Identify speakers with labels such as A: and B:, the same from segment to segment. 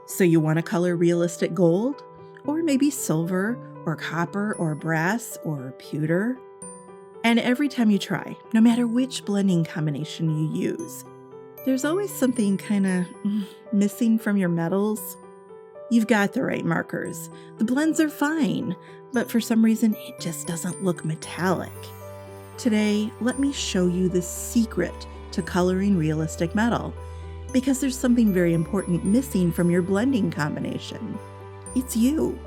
A: So you want to color realistic gold? Or maybe silver, or copper, or brass, or pewter? And every time you try, no matter which blending combination you use, there's always something kind of missing from your metals. You've got the right markers. The blends are fine, but for some reason it just doesn't look metallic. Today, let me show you the secret to coloring realistic metal, because there's something very important missing from your blending combination. It's you.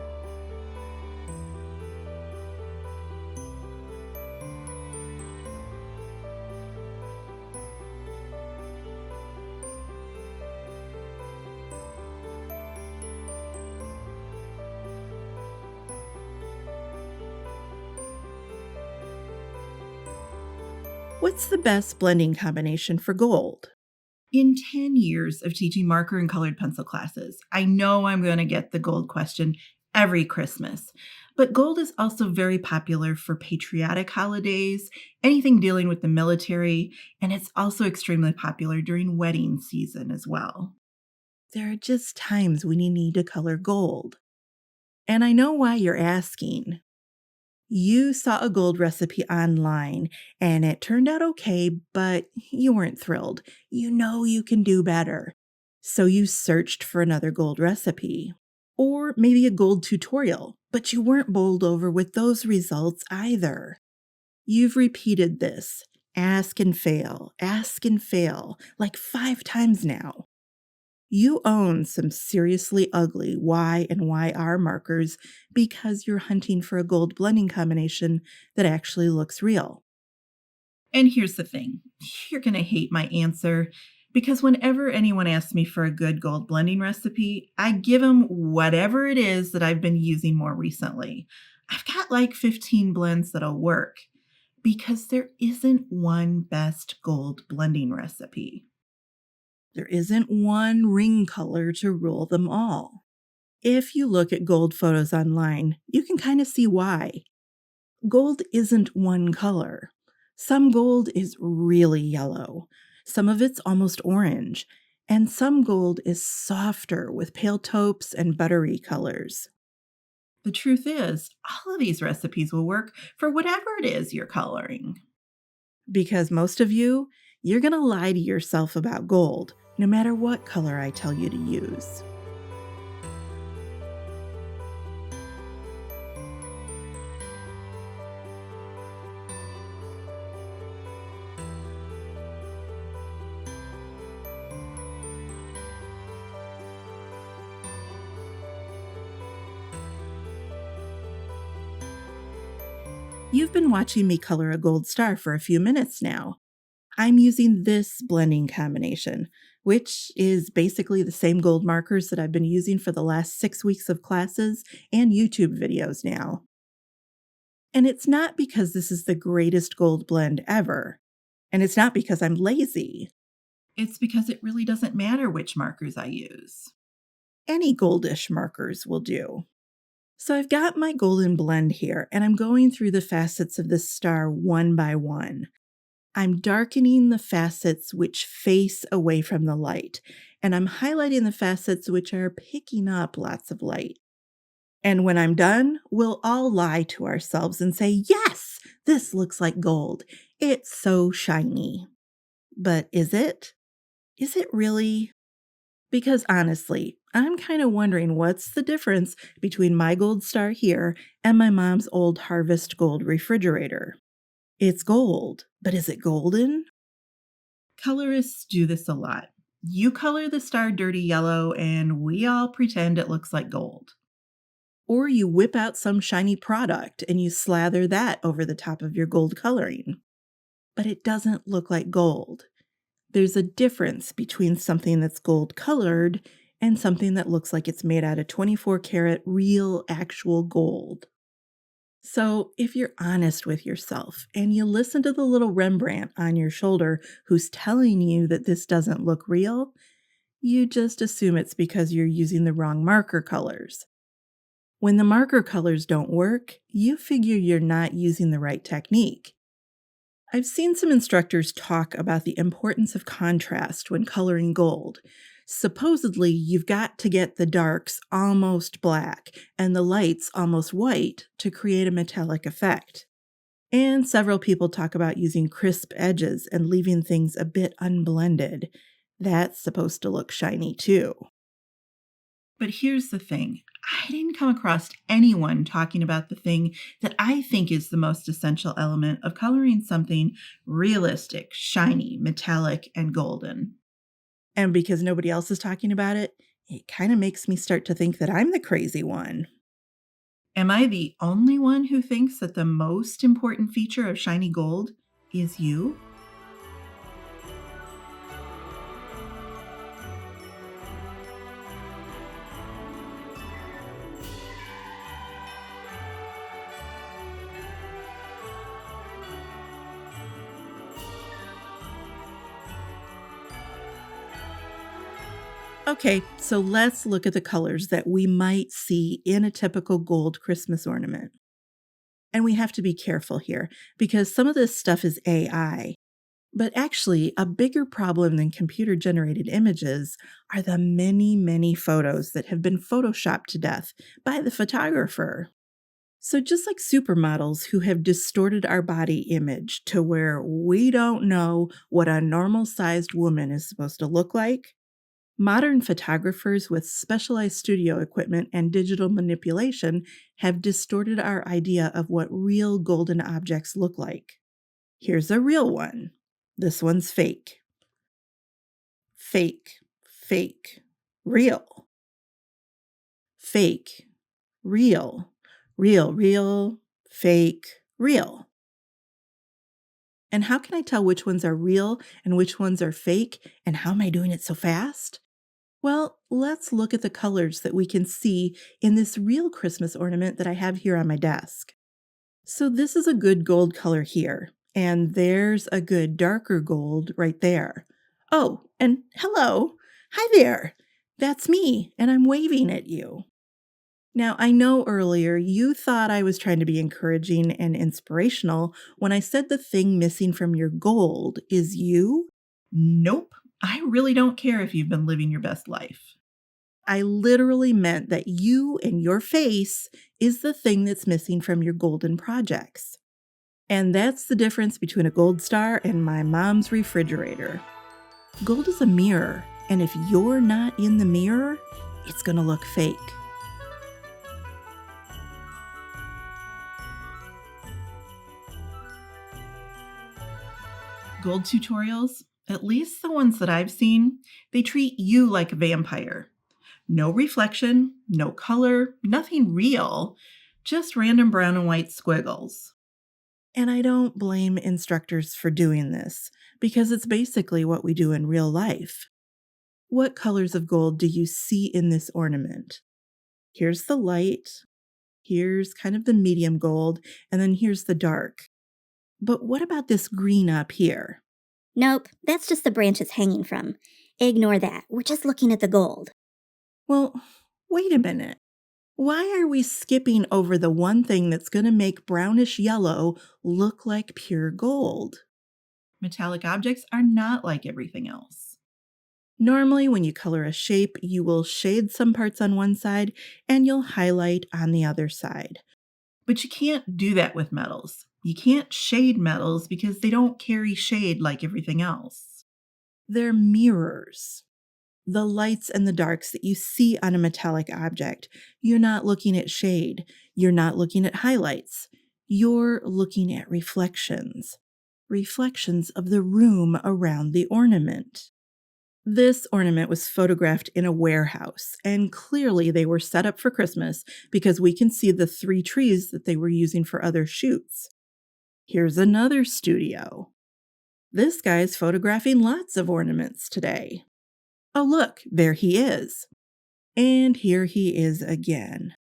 A: What's the best blending combination for gold? In 10 years of teaching marker and colored pencil classes, I know I'm going to get the gold question every Christmas. But gold is also very popular for patriotic holidays, anything dealing with the military, and it's also extremely popular during wedding season as well. There are just times when you need to color gold. And I know why you're asking. You saw a gold recipe online and it turned out okay, but you weren't thrilled. You know you can do better. So you searched for another gold recipe. Or maybe a gold tutorial, but you weren't bowled over with those results either. You've repeated this ask and fail, like 5 times now. You own some seriously ugly Y and YR markers because you're hunting for a gold blending combination that actually looks real. And here's the thing, you're going to hate my answer because whenever anyone asks me for a good gold blending recipe, I give them whatever it is that I've been using more recently. I've got like 15 blends that'll work because there isn't one best gold blending recipe. There isn't one ring color to rule them all. If you look at gold photos online, you can kind of see why. Gold isn't one color. Some gold is really yellow, some of it's almost orange, and some gold is softer with pale taupes and buttery colors. The truth is, all of these recipes will work for whatever it is you're coloring. Because most of you, you're going to lie to yourself about gold, no matter what color I tell you to use. You've been watching me color a gold star for a few minutes now. I'm using this blending combination, which is basically the same gold markers that I've been using for the last 6 weeks of classes and YouTube videos now. And it's not because this is the greatest gold blend ever. And it's not because I'm lazy. It's because it really doesn't matter which markers I use. Any goldish markers will do. So I've got my golden blend here, and I'm going through the facets of this star one by one. I'm darkening the facets which face away from the light, and I'm highlighting the facets which are picking up lots of light. And when I'm done, we'll all lie to ourselves and say, yes, this looks like gold. It's so shiny. But is it? Is it really? Because honestly, I'm kind of wondering what's the difference between my gold star here and my mom's old Harvest Gold refrigerator. It's gold, but is it golden? Colorists do this a lot. You color the star dirty yellow and we all pretend it looks like gold. Or you whip out some shiny product and you slather that over the top of your gold coloring. But it doesn't look like gold. There's a difference between something that's gold colored and something that looks like it's made out of 24 karat real actual gold. So if you're honest with yourself and you listen to the little Rembrandt on your shoulder who's telling you that this doesn't look real, you just assume it's because you're using the wrong marker colors. When the marker colors don't work, you figure you're not using the right technique. I've seen some instructors talk about the importance of contrast when coloring gold. Supposedly, you've got to get the darks almost black and the lights almost white to create a metallic effect. And several people talk about using crisp edges and leaving things a bit unblended. That's supposed to look shiny too. But here's the thing. I didn't come across anyone talking about the thing that I think is the most essential element of coloring something realistic, shiny, metallic, and golden. And because nobody else is talking about it, it kind of makes me start to think that I'm the crazy one. Am I the only one who thinks that the most important feature of shiny gold is you? Okay, so let's look at the colors that we might see in a typical gold Christmas ornament. And we have to be careful here because some of this stuff is AI. But actually, a bigger problem than computer generated images are the many, many photos that have been photoshopped to death by the photographer. So, just like supermodels who have distorted our body image to where we don't know what a normal sized woman is supposed to look like, modern photographers with specialized studio equipment and digital manipulation have distorted our idea of what real golden objects look like. Here's a real one. This one's fake. Fake. Fake. Real. Fake. Real. Real. Real. Fake. Real. And how can I tell which ones are real and which ones are fake? And how am I doing it so fast? Well, let's look at the colors that we can see in this real Christmas ornament that I have here on my desk. So this is a good gold color here, and there's a good darker gold right there. Oh, and hello. Hi there. That's me, and I'm waving at you. Now, I know earlier you thought I was trying to be encouraging and inspirational when I said the thing missing from your gold is you. Nope. I really don't care if you've been living your best life. I literally meant that you and your face is the thing that's missing from your golden projects. And that's the difference between a gold star and my mom's refrigerator. Gold is a mirror, and if you're not in the mirror, it's going to look fake. Gold tutorials, at least the ones that I've seen, they treat you like a vampire. No reflection, no color, nothing real, just random brown and white squiggles. And I don't blame instructors for doing this, because it's basically what we do in real life. What colors of gold do you see in this ornament? Here's the light, here's kind of the medium gold, and then here's the dark. But what about this green up here?
B: Nope, that's just the branch it's hanging from. Ignore that. We're just looking at the gold.
A: Well, wait a minute. Why are we skipping over the one thing that's going to make brownish yellow look like pure gold? Metallic objects are not like everything else. Normally, when you color a shape, you will shade some parts on one side and you'll highlight on the other side. But you can't do that with metals. You can't shade metals because they don't carry shade like everything else. They're mirrors. The lights and the darks that you see on a metallic object, you're not looking at shade. You're not looking at highlights. You're looking at reflections. Reflections of the room around the ornament. This ornament was photographed in a warehouse, and clearly they were set up for Christmas because we can see the 3 trees that they were using for other shoots. Here's another studio. This guy's photographing lots of ornaments today. Oh, look, there he is. And here he is again.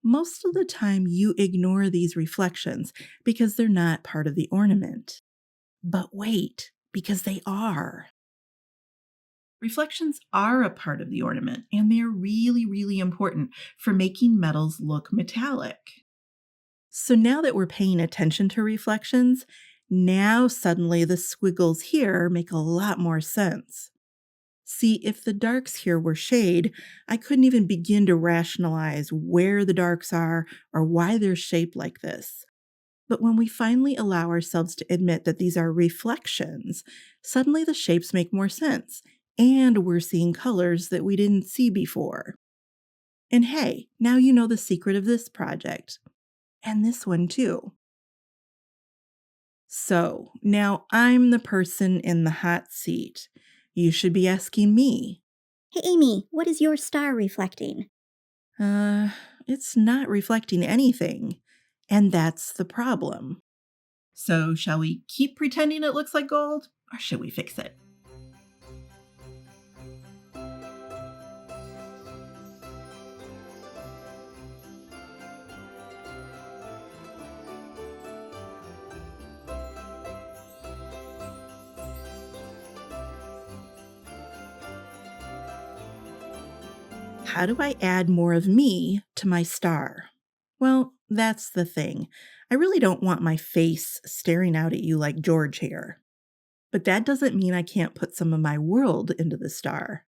A: Most of the time, you ignore these reflections because they're not part of the ornament. But wait, because they are. Reflections are a part of the ornament, and they're really, really important for making metals look metallic. So now that we're paying attention to reflections, now suddenly the squiggles here make a lot more sense. See, if the darks here were shade, I couldn't even begin to rationalize where the darks are or why they're shaped like this. But when we finally allow ourselves to admit that these are reflections, suddenly the shapes make more sense, and we're seeing colors that we didn't see before. And hey, now you know the secret of this project. And this one too. So, now I'm the person in the hot seat. You should be asking me.
B: Hey, Amy, what is your star reflecting?
A: Uh, it's not reflecting anything. And that's the problem. So, shall we keep pretending it looks like gold, or should we fix it? How do I add more of me to my star? Well, that's the thing. I really don't want my face staring out at you like George here. But that doesn't mean I can't put some of my world into the star.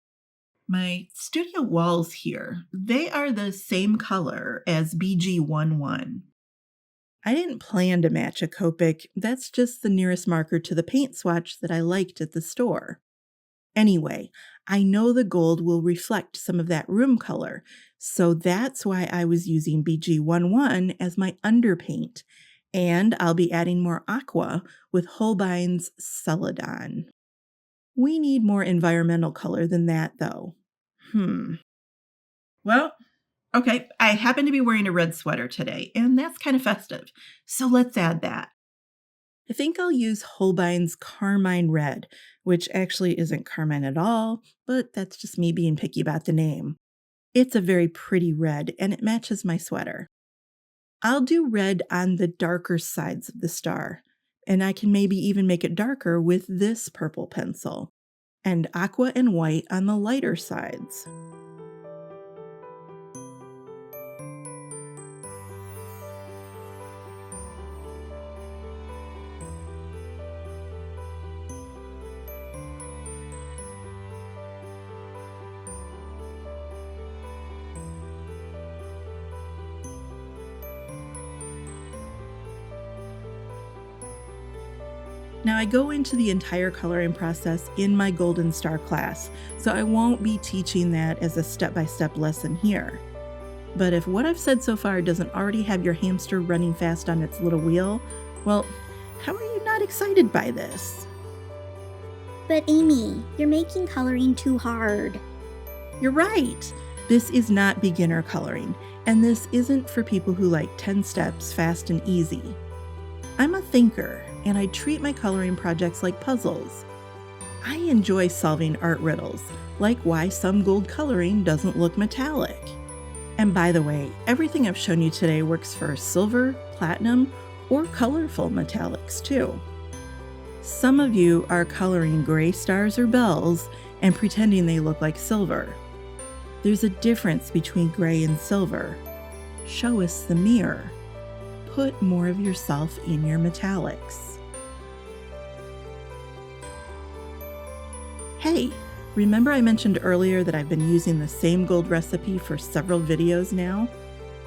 A: My studio walls here, they are the same color as BG11. I didn't plan to match a Copic, that's just the nearest marker to the paint swatch that I liked at the store. Anyway, I know the gold will reflect some of that room color, so that's why I was using BG11 as my underpaint, and I'll be adding more aqua with Holbein's Celadon. We need more environmental color than that, though. Well, okay, I happen to be wearing a red sweater today, and that's kind of festive, so let's add that. I think I'll use Holbein's Carmine Red, which actually isn't carmine at all, but that's just me being picky about the name. It's a very pretty red, and it matches my sweater. I'll do red on the darker sides of the star, and I can maybe even make it darker with this purple pencil, and aqua and white on the lighter sides. Now, I go into the entire coloring process in my Golden Star class, so I won't be teaching that as a step-by-step lesson here. But if what I've said so far doesn't already have your hamster running fast on its little wheel, well, how are you not excited by this?
B: But Amy, you're making coloring too hard.
A: You're right. This is not beginner coloring, and this isn't for people who like 10 steps fast and easy. I'm a thinker, and I treat my coloring projects like puzzles. I enjoy solving art riddles, like why some gold coloring doesn't look metallic. And by the way, everything I've shown you today works for silver, platinum, or colorful metallics too. Some of you are coloring gray stars or bells and pretending they look like silver. There's a difference between gray and silver. Show us the mirror. Put more of yourself in your metallics. Hey, remember I mentioned earlier that I've been using the same gold recipe for several videos now?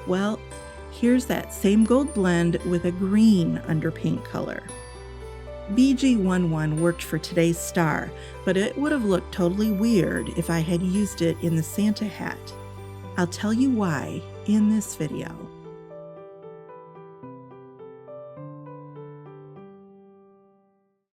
A: Well, here's that same gold blend with a green underpaint color. BG11 worked for today's star, but it would have looked totally weird if I had used it in the Santa hat. I'll tell you why in this video.